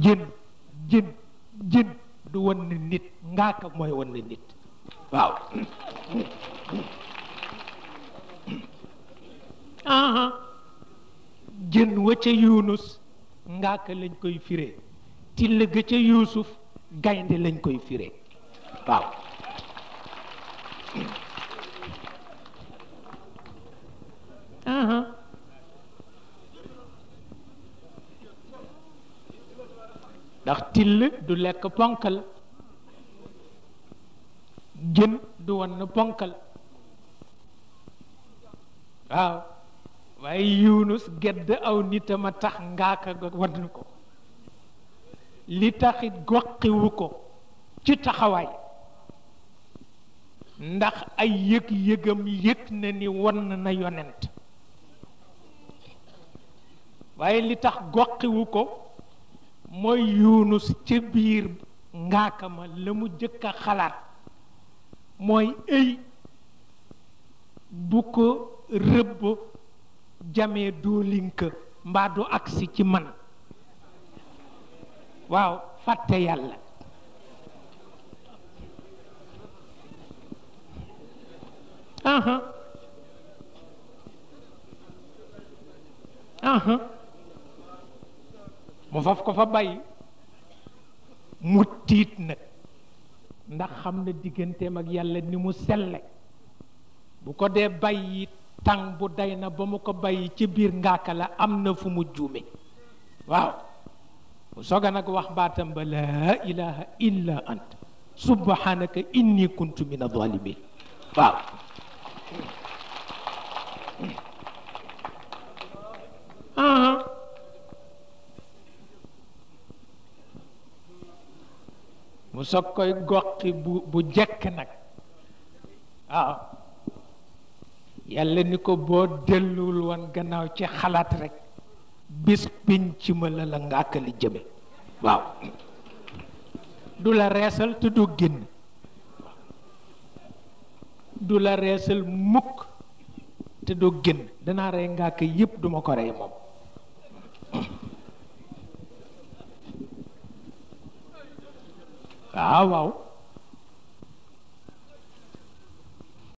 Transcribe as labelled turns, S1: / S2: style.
S1: jën jën jën du wan na nit ngaaka mooy wan na nit waaw aha jën wa ca Yunus ngaaka lañ koy firee till ga ca Yuusuf gaynde lañ koy firee waaw aha ndax till du lekk ponkal jën du wan ponkal waaw waaye Yunus gedd aw nitam a tax ngaaka ga wan ko li taxit goqiwu ko ci taxawaay ndax ay yëg-yëgam yëg na ni wan na yonent waaye li tax goqiwu ko mooy Yunus ca biir ngaaka ma la mu jëkk a xalaat mooy ëy bu ko rëbb jamee doolinka mbaa du agsi ci man waaw fàtte yàlla aha aha mu faf ko fa bàyyi mu tiit nag ndax xam na digganteem ak yàlla ni mu selle bu ko dee bàyyi tàng bu day na ba mu ko bàyyi ci biir ngaaka la am na fu mu juume waaw mu soga nag wax baatam ba laa ilaha illa ant subhanaka inni kuntu min adh-dhalimin waaw mu soog koy goqi bu jekk nag waaw yàlla ni ko boo delluwul woon gannaaw ci xalaat rek bis pinc ma la ngàkkali jëme waaw du la reesal te du génn du la reesal mukk te du génn danaa rey ngàkk yépp duma ko rey moom waaw waaw